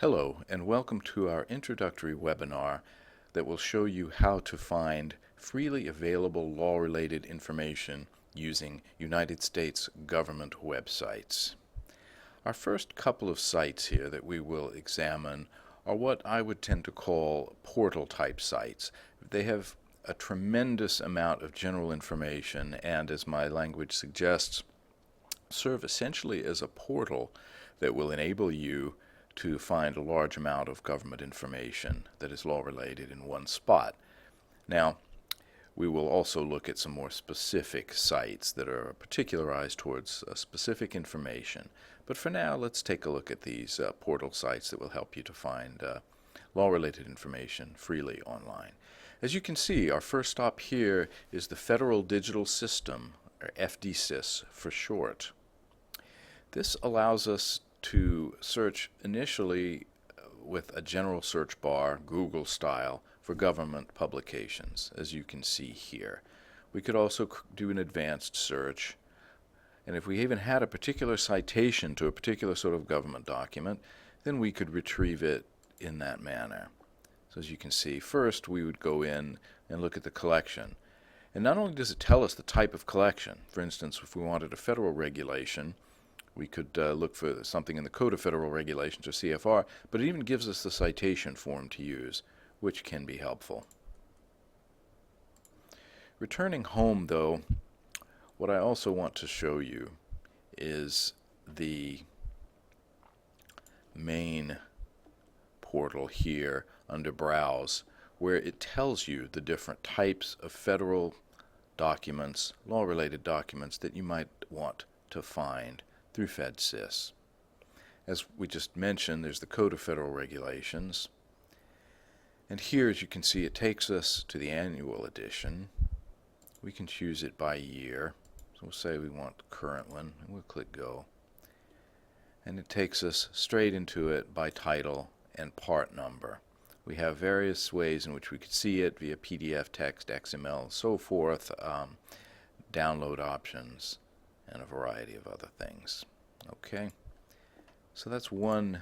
Hello, and welcome to our introductory webinar that will show you how to find freely available law-related information using United States government websites. Our first couple of sites here that we will examine are what I would tend to call portal-type sites. They have a tremendous amount of general information and, as my language suggests, serve essentially as a portal that will enable you to find a large amount of government information that is law-related in one spot. Now, we will also look at some more specific sites that are particularized towards specific information. But for now, let's take a look at these portal sites that will help you to find law-related information freely online. As you can see, our first stop here is the Federal Digital System, or FDSys for short. This allows us to search initially with a general search bar, Google style, for government publications, as you can see here. We could also do an advanced search, and if we even had a particular citation to a particular sort of government document, then we could retrieve it in that manner. So as you can see, first we would go in and look at the collection. And not only does it tell us the type of collection, for instance, if we wanted a federal regulation, we could look for something in the Code of Federal Regulations, or CFR, but it even gives us the citation form to use, which can be helpful. Returning home, though, what I also want to show you is the main portal here under Browse, where it tells you the different types of federal documents, law-related documents, that you might want to find through FDSys. As we just mentioned, there's the Code of Federal Regulations. And here, as you can see, it takes us to the annual edition. We can choose it by year. So we'll say we want the current one, and we'll click Go. And it takes us straight into it by title and part number. We have various ways in which we could see it via PDF, text, XML, so forth, download options, and a variety of other things. Okay, so that's one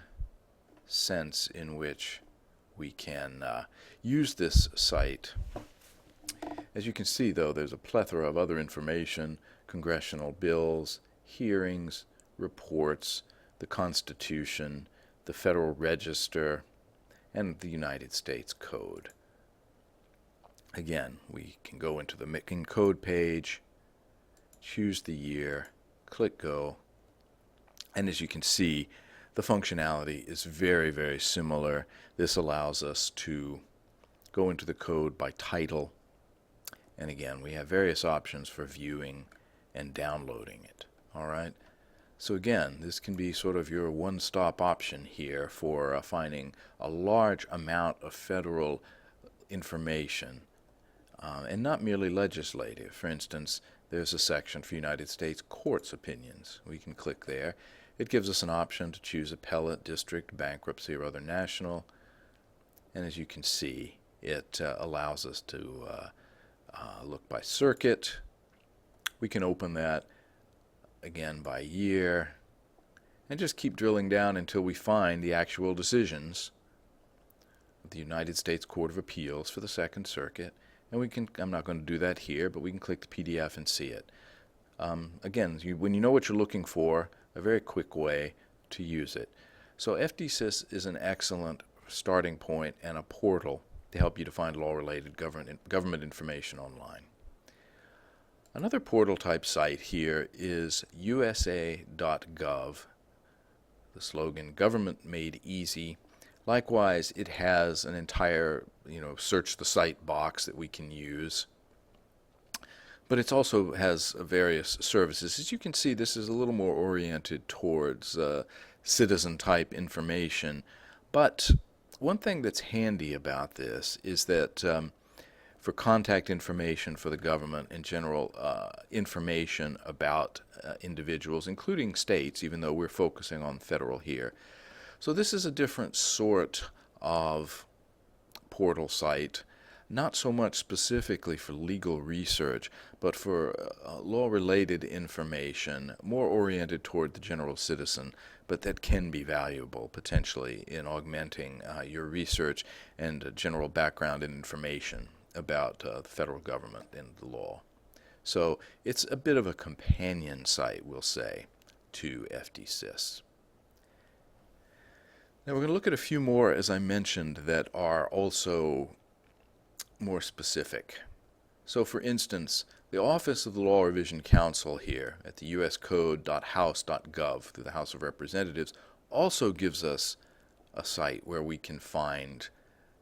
sense in which we can use this site. As you can see, though, there's a plethora of other information: congressional bills, hearings, reports, the Constitution, the Federal Register, and the United States Code. Again, we can go into the Making Code page, choose the year, click Go, and as you can see, the functionality is very, very similar. This allows us to go into the code by title, and again, we have various options for viewing and downloading it. All right, so again, this can be sort of your one-stop option here for finding a large amount of federal information, and not merely legislative. For instance, there's a section for United States courts opinions. We can click there. It gives us an option to choose appellate, district, bankruptcy, or other national. And as you can see, it allows us to look by circuit. We can open that again by year and just keep drilling down until we find the actual decisions of the United States Court of Appeals for the Second Circuit. And we can, I'm not going to do that here, but we can click the PDF and see it. Again, when you know what you're looking for, a very quick way to use it. So FDSys is an excellent starting point and a portal to help you to find law-related government information online. Another portal type site here is USA.gov. The slogan, "Government Made Easy." Likewise, it has an entire, search the site box that we can use. But it also has various services. As you can see, this is a little more oriented towards citizen-type information. But one thing that's handy about this is that for contact information for the government in general, information about individuals, including states, even though we're focusing on federal here. So this is a different sort of portal site, not so much specifically for legal research, but for law-related information, more oriented toward the general citizen, but that can be valuable potentially in augmenting your research and general background and information about the federal government and the law. So it's a bit of a companion site, we'll say, to FDsys. Now we're going to look at a few more, as I mentioned, that are also more specific. So for instance, the Office of the Law Revision Council here at the uscode.house.gov through the House of Representatives also gives us a site where we can find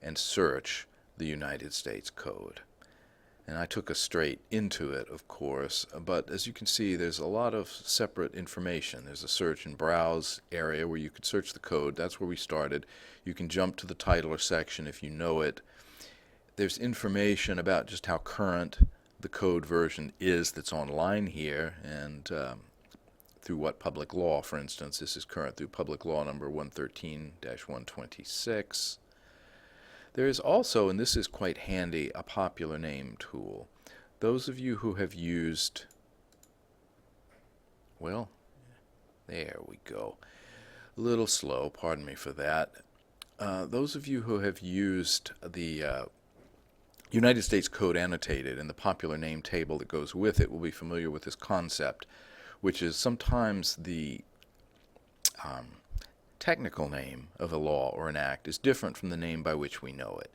and search the United States Code. And I took us straight into it, of course, but as you can see, there's a lot of separate information. There's a search and browse area where you could search the code. That's where we started. You can jump to the title or section if you know it. There's information about just how current the code version is that's online here, and through what public law, for instance. This is current through public law number 113-126. There is also, and this is quite handy, a popular name tool. Those of you who have used, well, there we go. A little slow, pardon me for that. Those of you who have used the United States Code Annotated and the popular name table that goes with it will be familiar with this concept, which is sometimes the technical name of a law or an act is different from the name by which we know it.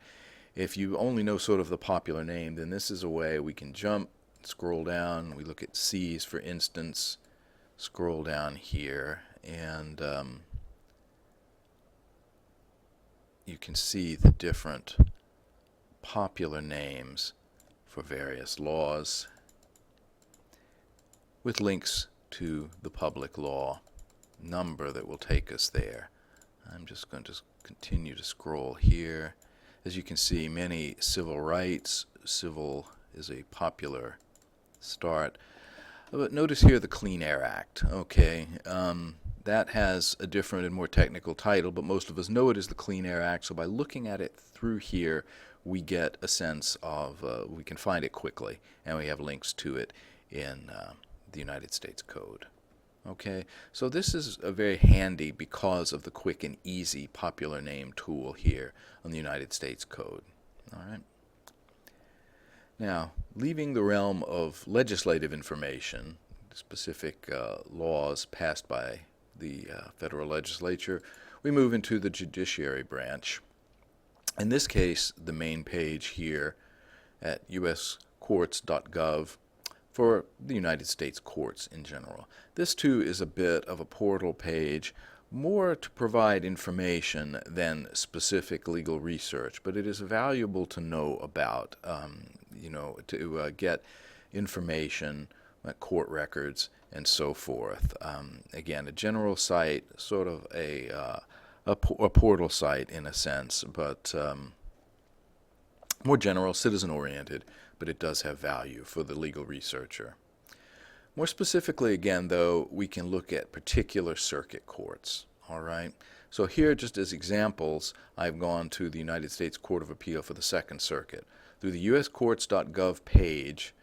If you only know sort of the popular name, then this is a way we can jump, scroll down. We look at C's, for instance, scroll down here, and you can see the different popular names for various laws with links to the public law number that will take us there. I'm just going to continue to scroll here. As you can see, many civil rights. Civil is a popular start. But notice here the Clean Air Act. Okay, that has a different and more technical title, but most of us know it as the Clean Air Act. So by looking at it through here, we get a sense of, we can find it quickly, and we have links to it in the United States Code. Okay, so this is a very handy because of the quick and easy popular name tool here on the United States Code. All right. Now, leaving the realm of legislative information, specific laws passed by the federal legislature, we move into the judiciary branch. In this case, the main page here at uscourts.gov for the United States courts in general. This too is a bit of a portal page, more to provide information than specific legal research, but it is valuable to know about, to get information, court records, and so forth. Again, a general site, sort of a portal site in a sense, but more general, citizen-oriented, but it does have value for the legal researcher. More specifically, again, though, we can look at particular circuit courts. All right. So here, just as examples, I've gone to the United States Court of Appeal for the Second Circuit. Through the uscourts.gov page,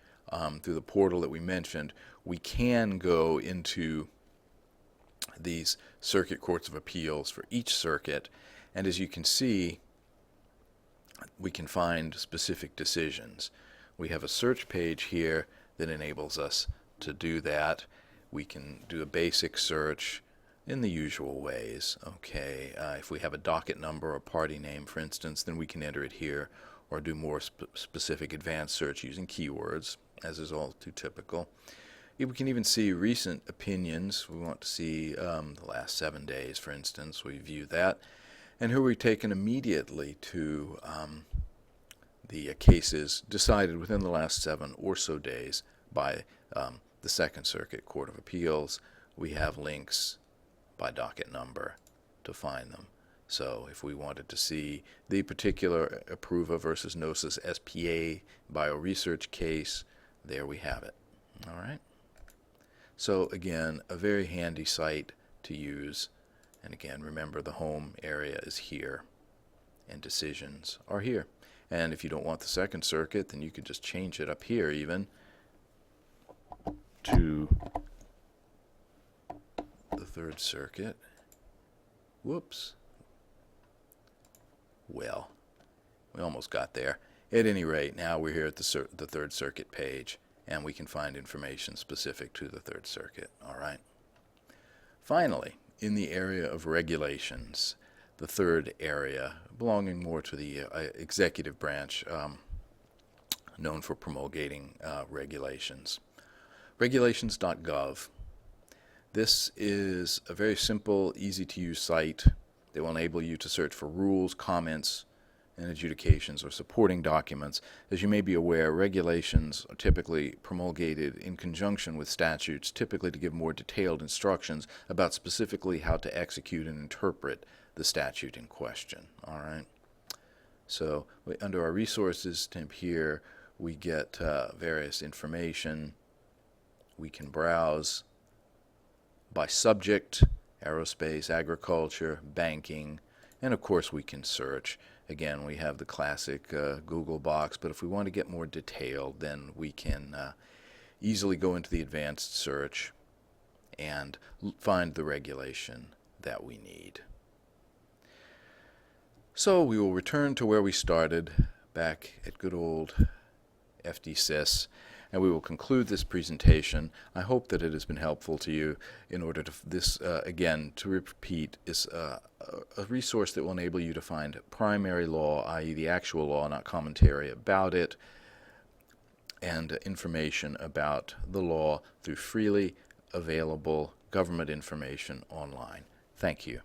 through the portal that we mentioned, we can go into these circuit courts of appeals for each circuit, and as you can see, we can find specific decisions. We have a search page here that enables us to do that. We can do a basic search in the usual ways. Okay, if we have a docket number or party name, for instance, then we can enter it here, or do more specific advanced search using keywords, as is all too typical. We can even see recent opinions. We want to see the last 7 days, for instance. We view that. And here we're taken immediately to the cases decided within the last 7 or so days by the Second Circuit Court of Appeals. We have links by docket number to find them. So if we wanted to see the particular Approva versus Gnosis SPA bioresearch case, there we have it. All right. So again, a very handy site to use. And again, remember the home area is here and decisions are here. And if you don't want the Second Circuit, then you could just change it up here even to the Third Circuit. Whoops. Well, we almost got there. At any rate, now we're here at the Third Circuit page, and we can find information specific to the Third Circuit. All right. Finally, in the area of regulations, the third area, belonging more to the executive branch, known for promulgating regulations. Regulations.gov. This is a very simple, easy-to-use site that will enable you to search for rules, comments, and adjudications or supporting documents. As you may be aware, regulations are typically promulgated in conjunction with statutes, typically to give more detailed instructions about specifically how to execute and interpret the statute in question. All right. So under our resources tab here, we get various information. We can browse by subject, aerospace, agriculture, banking, and of course we can search. Again, we have the classic Google box, but if we want to get more detailed, then we can easily go into the advanced search and find the regulation that we need. So we will return to where we started, back at good old FDsys, and we will conclude this presentation. I hope that it has been helpful to you. In order to again, to repeat, is a resource that will enable you to find primary law, i.e. the actual law, not commentary about it, and information about the law through freely available government information online. Thank you.